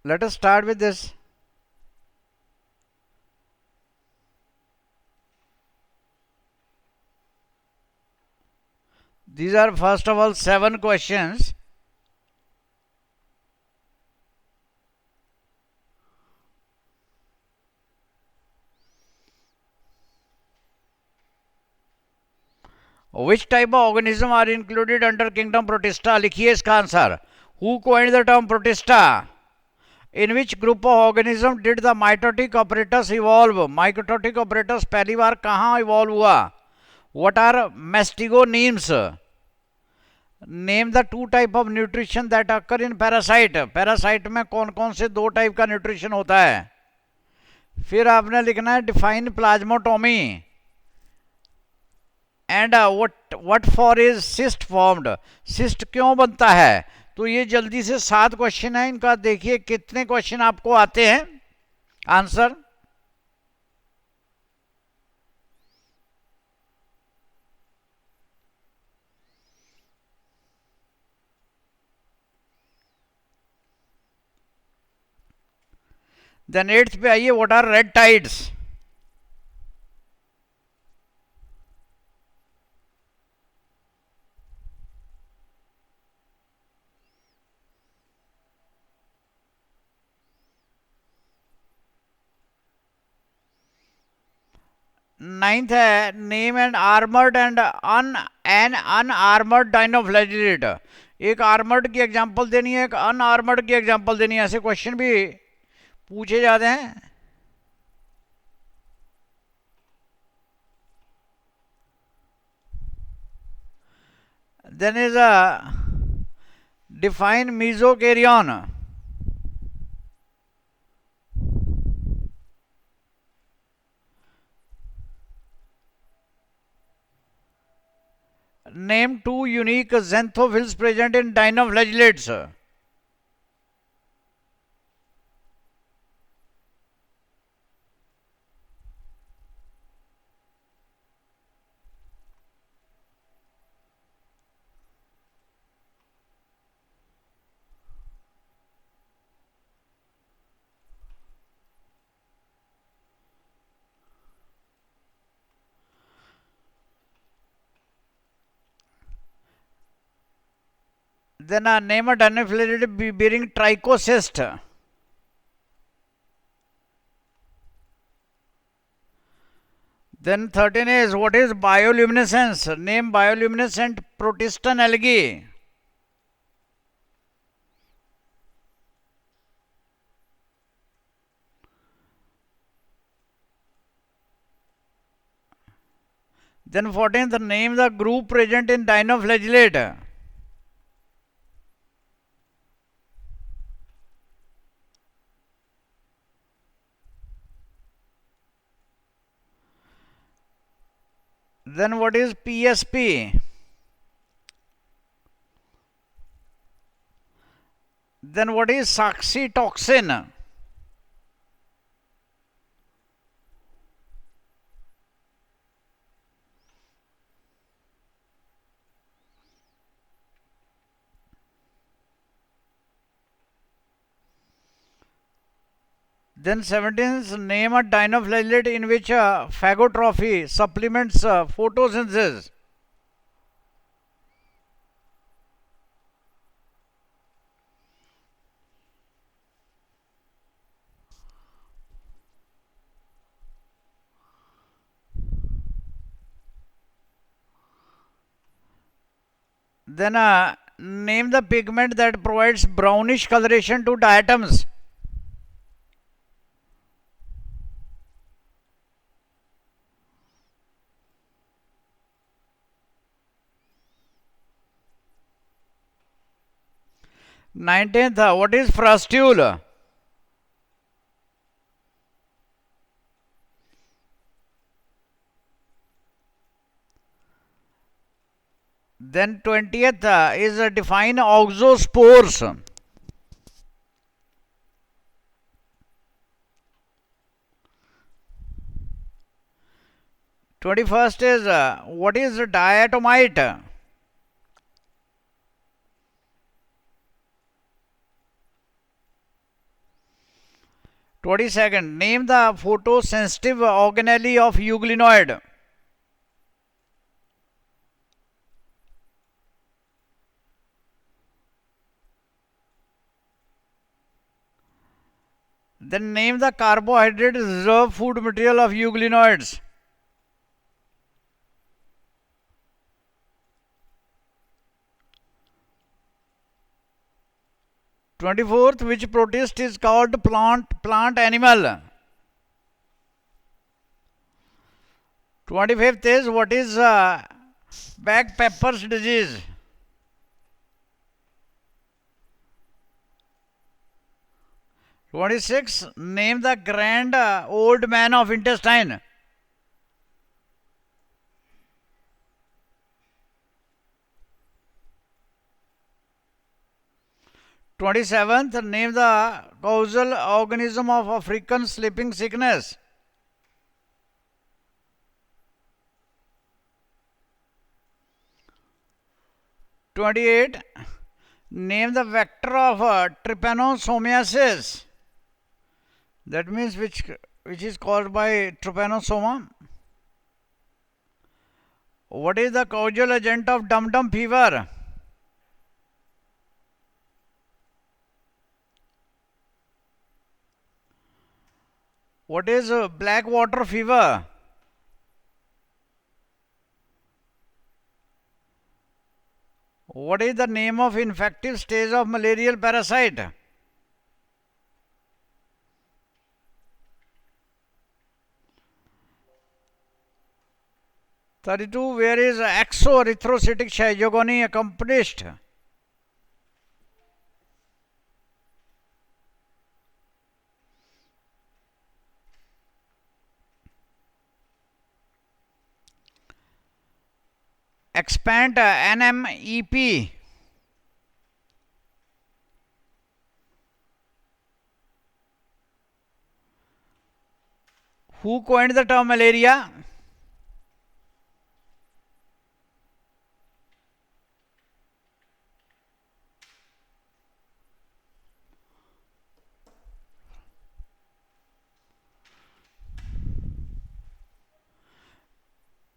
Let us start with this. These are first of all 7 questions. Which type of organism are included under kingdom Protista? लिखिए इसका answer. Who coined the term Protista? In which group of organism did the mitotic apparatus evolve? Mitotic apparatus पहली बार कहाँ evolve हुआ? What are mastigonemes? Name the 2 type of nutrition that occur in parasite. Parasite में कौन कौन से 2 type का nutrition होता है? फिर आपने लिखना है define plasmotomy. And what for is cyst formed. Cyst क्यों बनता है? तो ये जल्दी से 7 क्वेश्चन है इनका. देखिए कितने क्वेश्चन आपको आते हैं. आंसर देन 8th पे आइए. What are red tides? Ninth है name and armoured and unarmoured dinoflagellate. एक आर्मर्ड की एग्जांपल देनी है, एक अनआर्मर्ड की एग्जांपल देनी है. ऐसे क्वेश्चन भी पूछे जाते हैं. Then is a define mesokaryon. Name 2 unique xanthophylls present in dinoflagellates. Then name a dinoflagellate bearing trichocyst. Then 13 is what is bioluminescence? Name bioluminescent protistan algae. Then 14th, name the group present in dinoflagellate. Then what is PSP? Then what is saxitoxin? Then 17th, name a dinoflagellate in which phagotrophy supplements photosynthesis. Then name the pigment that provides brownish coloration to diatoms. Nineteenth, what is frustule? Then 20th is define oxospores. Twenty-first is what is diatomite? 22nd. Name the photosensitive organelle of euglenoid. Then name the carbohydrate reserve food material of euglenoids. Twenty-fourth, which protist is called plant animal? 25th is, what is black pepper's disease? 26, name the grand old man of intestine. 27th, name the causal organism of African sleeping sickness. 28, name the vector of trypanosomiasis. That means which is caused by trypanosoma. What is the causal agent of dum-dum fever? What is black water fever? What is the name of infective stage of malarial parasite? 32, where is exoerythrocytic schiizogony accomplished? Expand NMEP. Who coined the term malaria?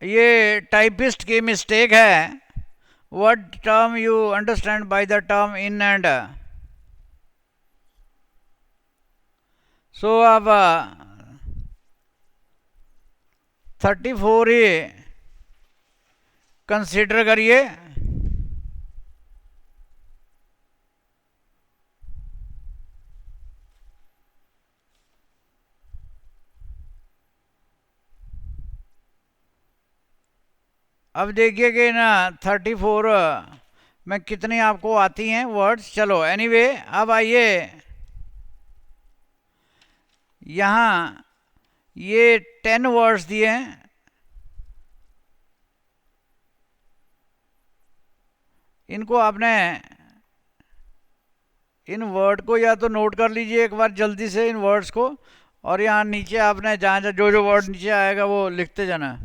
ये typist की mistake है. What term you understand by the term in and? So अब 34 ही consider करिए. अब देखिए कि ना 34 में कितनी आपको आती हैं वर्ड्स. चलो एनीवे, अब आइए यहाँ ये 10 वर्ड्स दिए हैं. इनको आपने इन वर्ड को या तो नोट कर लीजिए एक बार जल्दी से इन वर्ड्स को, और यहाँ नीचे आपने जहाँ जहाँ जो वर्ड नीचे आएगा वो लिखते जाना.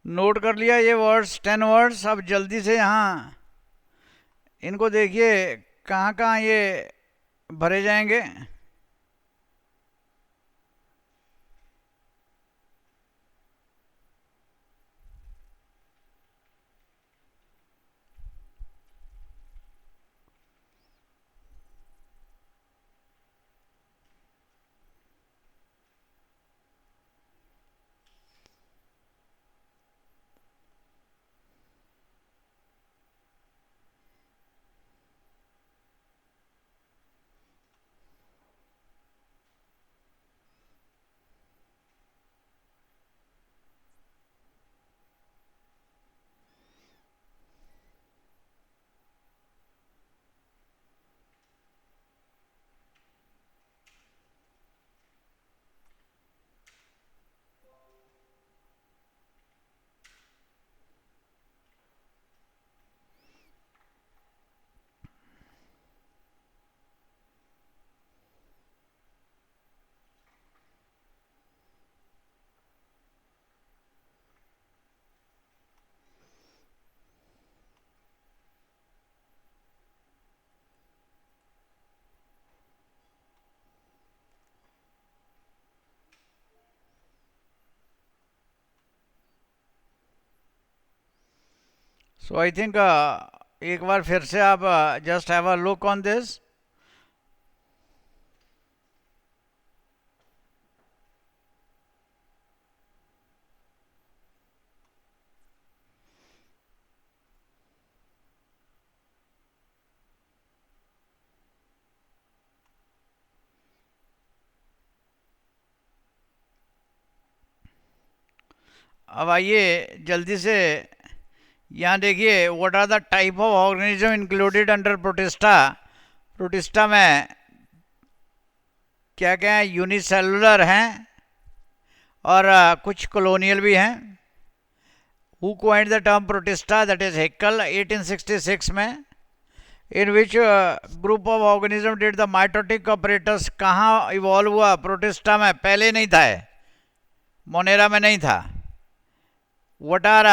नोट कर लिया ये वर्ड्स, 10 वर्ड्स. अब जल्दी से यहाँ इनको देखिए कहाँ कहाँ ये भरे जाएंगे. सो आई थिंक एक बार फिर से आप just have a look on this. अब आइए जल्दी से यहाँ देखिए, what are the type of organism included under protista. Protista में क्या क्या है, यूनिसेलुलर हैं और कुछ कॉलोनियल भी हैं. Who coined the term protista, that is Haeckel 1866 में. In which group of organism did the mitotic operators, कहाँ इवॉल्व हुआ प्रोटिस्टा में, पहले नहीं था, मोनेरा में नहीं था. What are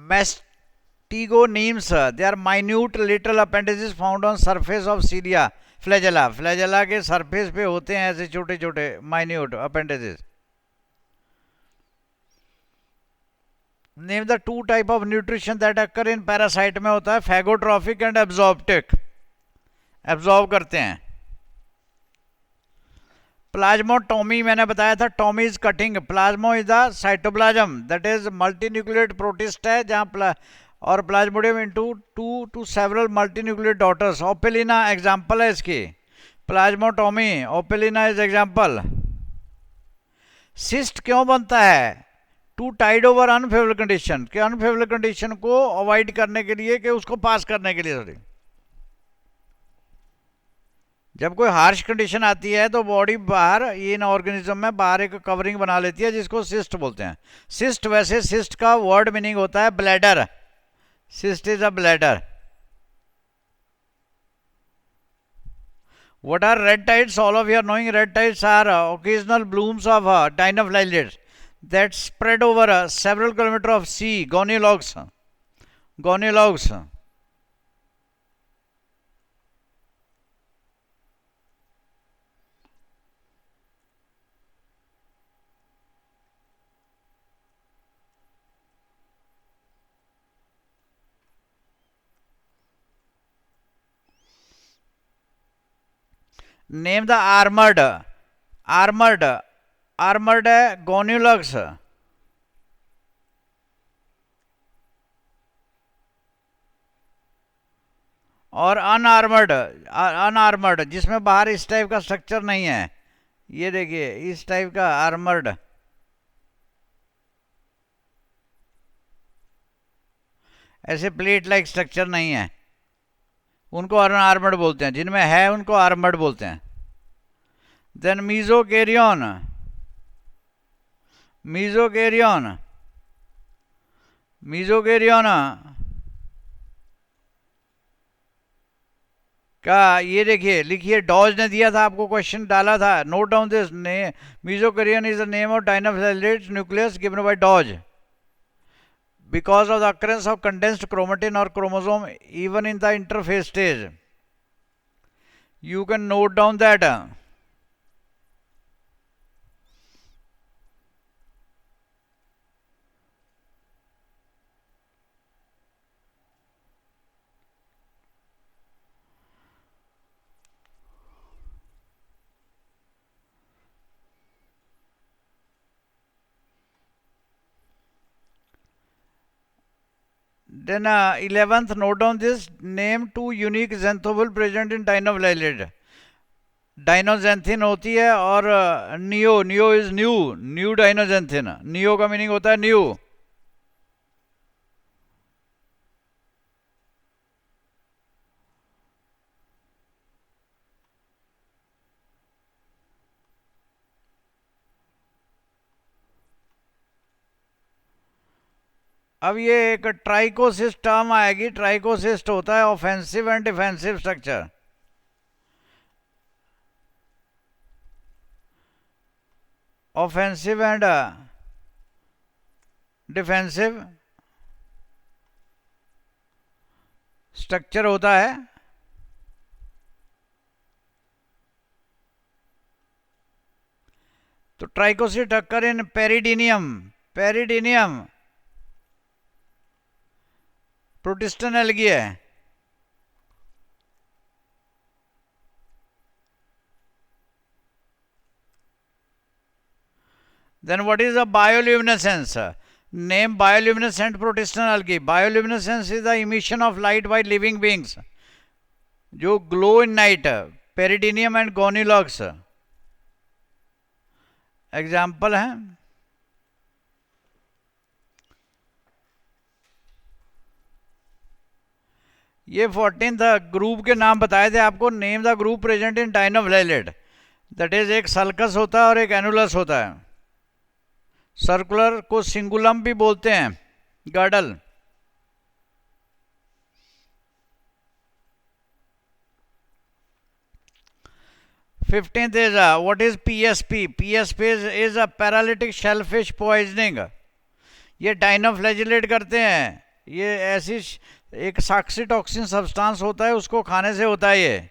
Mastigonemes, they are minute little appendages found on surface of cilia, flagella. Flagella के surface पे होते हैं ऐसे छोटे छोटे minute appendages. Name the two type of nutrition that occur in parasite. में होता है phagotrophic and absorptic. Absorb करते हैं. प्लाज्मोटोमी मैंने बताया था, tomy is cutting. Plasmo is the cytoplasm, that is multinucleate protist है जहाँ और plasmodium into two two several multinucleate daughters. Opalina example है इसकी. Plasmotomy, opalina is example. Cyst क्यों बनता है? To tide over unfavourable condition, के अनफेवरेबल कंडीशन को अवॉइड करने के लिए, कि उसको पास करने के लिए. सॉरी, जब कोई हार्श कंडीशन आती है तो बॉडी बाहर, इन ऑर्गेनिज्म में बाहर एक कवरिंग बना लेती है जिसको सिस्ट बोलते हैं. सिस्ट, वैसे सिस्ट का वर्ड मीनिंग होता है bladder. Cyst is a bladder. What are red tides? All of you are knowing red tides are occasional blooms of dinoflagellates that spread over several kilometers of sea. Goniologs. Goniologs. Name the armored goniologs. और अनआर्मर्ड जिसमें बाहर इस type का structure नहीं है. ये देखिए इस टाइप का आर्मर्ड, ऐसे प्लेट लाइक स्ट्रक्चर नहीं है, उनको अनआर्मर्ड बोलते हैं. जिनमें है उनको आर्मर्ड बोलते हैं. देन मीजोकैरियन. मीजोकैरियन मीजोकैरियन का ये देखिए, लिखिए. डॉज ने दिया था आपको, क्वेश्चन डाला था. Note down this. Mesokaryon is the name of dinoflagellate nucleus given by Dodge because of the occurrence of condensed chromatin or chromosome even in the interphase stage. You can note down that. Then 11th, note down this. Name two unique xanthophyll present in dinoflagellate. Dinoxanthin होती है और neo. Neo is new. New dinoxanthin. Neo का meaning होता है new. अब ये एक trichocyst term आएगी. ट्राइकोसिस्ट होता है offensive and defensive structure. Offensive and defensive structure होता है. तो ट्राइकोसिस्ट अक्कर इन पेरिडीनियम. पेरिडीनियम प्रोटिस्टन एल्गी है. Then what is the bioluminescence? Name bioluminescent protestant algae. Bioluminescence is the emission of light by living beings. जो glow in night. Peridinium and Gonilox. Example हैं. ये 14th group के नाम बताए थे आपको. Name the group present in dinoflagellate. That is एक sulcus होता है और एक एनुलस होता है. सर्कुलर को सिंगुलम भी बोलते हैं. Girdle. Fifteenth is what is PSP. PSP is a paralytic shellfish poisoning. ये डायनोफ्लैजिलेट करते हैं. ये ऐसी एक साक्सी टॉक्सिन सब्सटेंस होता है, उसको खाने से होता है ये.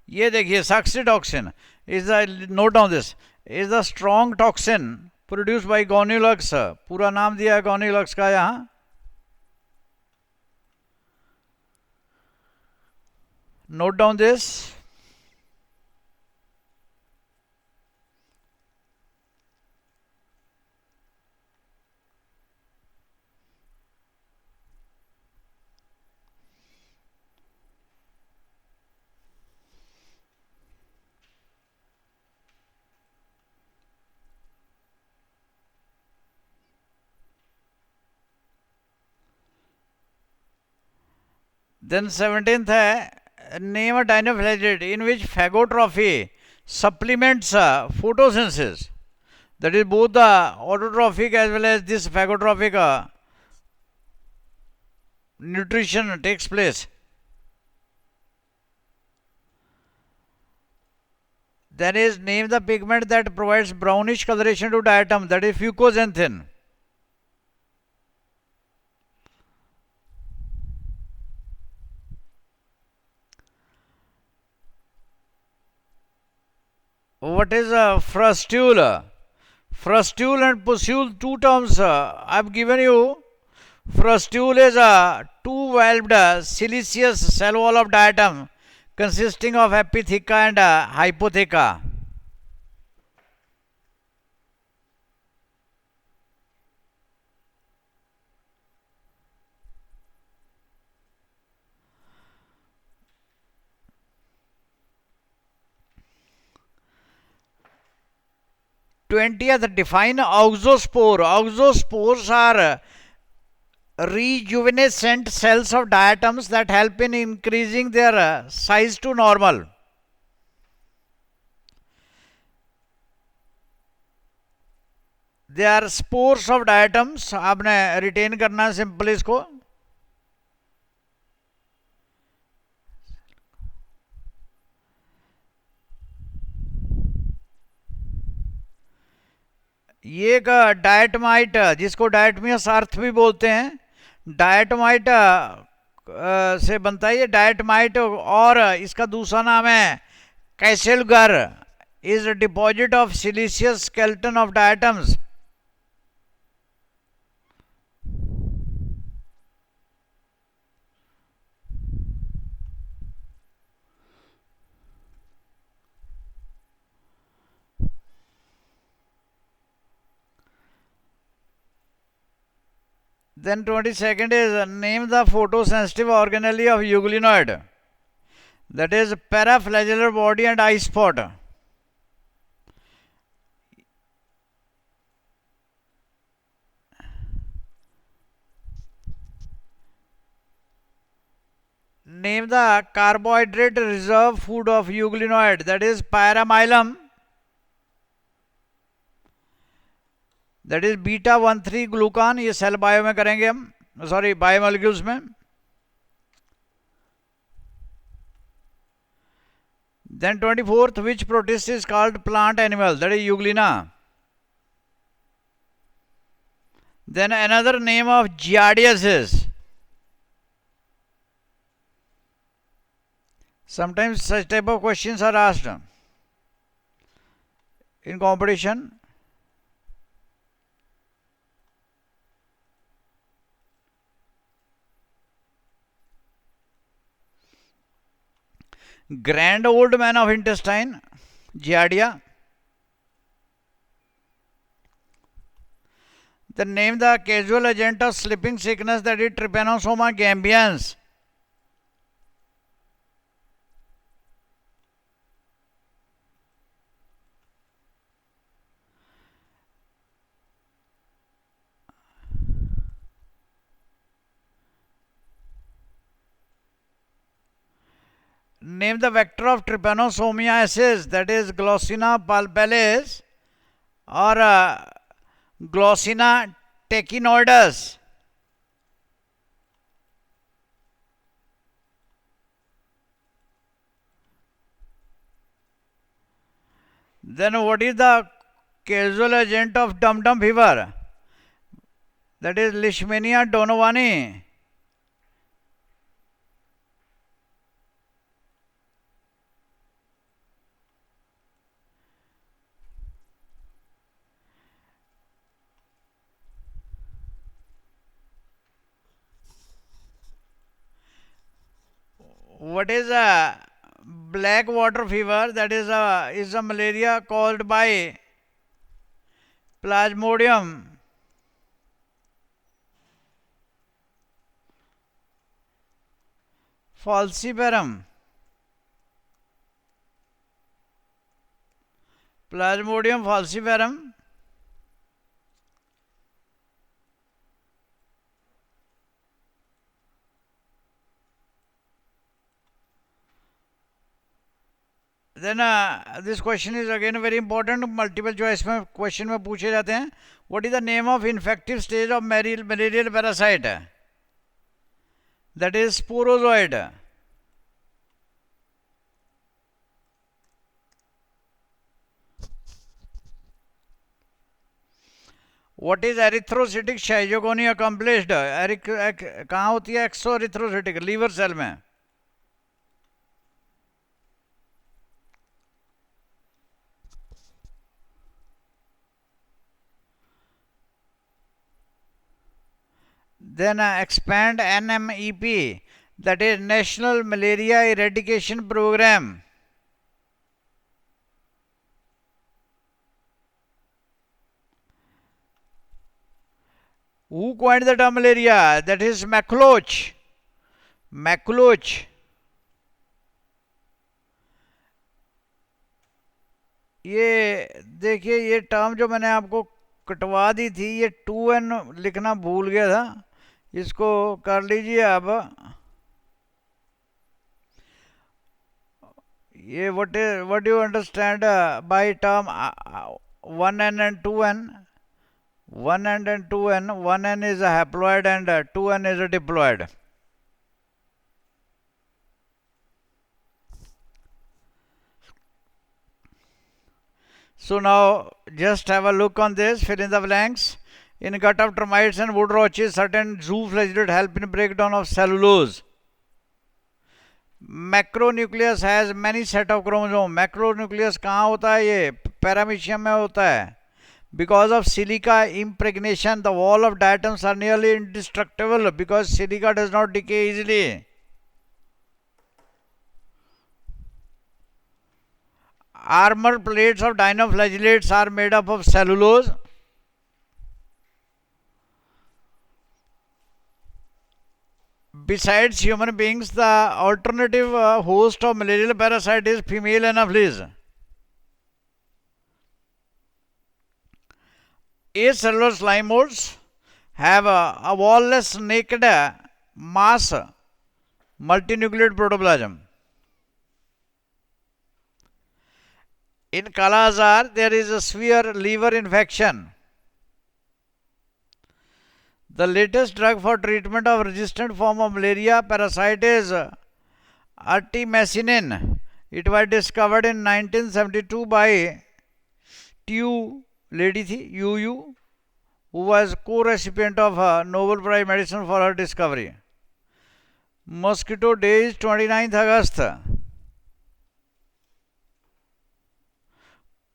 ये देखिए saxitoxin is the, note down this, is the strong toxin produce by Gonyaulax. पूरा नाम दिया है गोनिलक्स का यहां. Note down this. Then 17th है, name a dinoflagellate in which phagotrophy supplements photosynthesis. That is both the autotrophic as well as this phagotrophic nutrition takes place. Then is name the pigment that provides brownish coloration to diatom. That is fucoxanthin. What is a frustule? Frustule and pustule, two terms I've given you. Frustule is a two-valved siliceous cell wall of diatom consisting of epitheca and hypotheca. Twentieth, define auxospore. Auxospores are rejuvenescent cells of diatoms that help in increasing their size to normal. They are spores of diatoms. आपने retain करना है simple इसको. ये एक डायटमाइट, जिसको डायटमियस अर्थ भी बोलते हैं, डायटमाइट से बनता है ये डायटमाइट. और इसका दूसरा नाम है kieselguhr. Is deposit of siliceous skeleton of diatoms. Then 22nd is name the photosensitive organelle of euglenoid. That is paraflagellar body and eye spot. Name the carbohydrate reserve food of euglenoid. That is pyramylum. That is beta 1,3 glucan. ये cell bio में करेंगे हम, sorry biomolecules में. Then 24th, which protist is called plant animal. That is euglena. Then another name of Giardia is Sometimes such type of questions are asked in competition. Grand old man of intestine, Giardia. Then name the casual agent of sleeping sickness, that is Trypanosoma gambians. Name the vector of trypanosomiasis, that is Glossina palpalis or Glossina tachinoides. Then what is the causal agent of dum-dum fever? That is Leishmania donovani. What is a black water fever? That is a malaria caused by Plasmodium falciparum. Plasmodium falciparum. Then this question is again very important. Multiple choice में question में पूछे जाते हैं. What is the name of infective stage of malarial parasite? That is sporozoid. What is erythrocytic schizophrenia accomplished? कहाँ होती है एक्सोएरिथ्रोसिटिक? Liver cell में. Then expand NMEP, that is National Malaria Eradication Program. Who coined the term malaria? That is McLoach. McLoach. ये देखिए, ये term जो मैंने आपको कटवा दी थी, ये 2N लिखना भूल गया था. इसको कर लीजिए अब. ये what do you understand by term 1N and 2N? 1N and 2N. 1N is a haploid and 2N is a diploid. So now just have a look on this. Fill in the blanks. In gut of termites and wood roaches, certain zooflagellate help in breakdown of cellulose. Macronucleus has many set of chromosomes. Macronucleus कहाँ होता है? ये paramecium में होता है. Because of silica impregnation, the wall of diatoms are nearly indestructible because silica does not decay easily. Armor plates of dinoflagellates are made up of cellulose. Besides human beings, the alternative host of malarial parasite is female Anopheles. Acellular slime molds have a wall-less naked mass multinucleate protoplasm. In Kala-Azar, there is a severe liver infection. The latest drug for treatment of resistant form of malaria parasite is artemisinin. It was discovered in 1972 by Tu lady thi, Yu, who was co-recipient of Nobel Prize Medicine for her discovery. Mosquito Day is 29th August.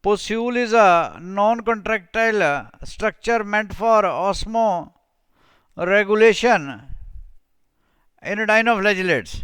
Postule is a non-contractile structure meant for osmoregulation in dinoflagellates.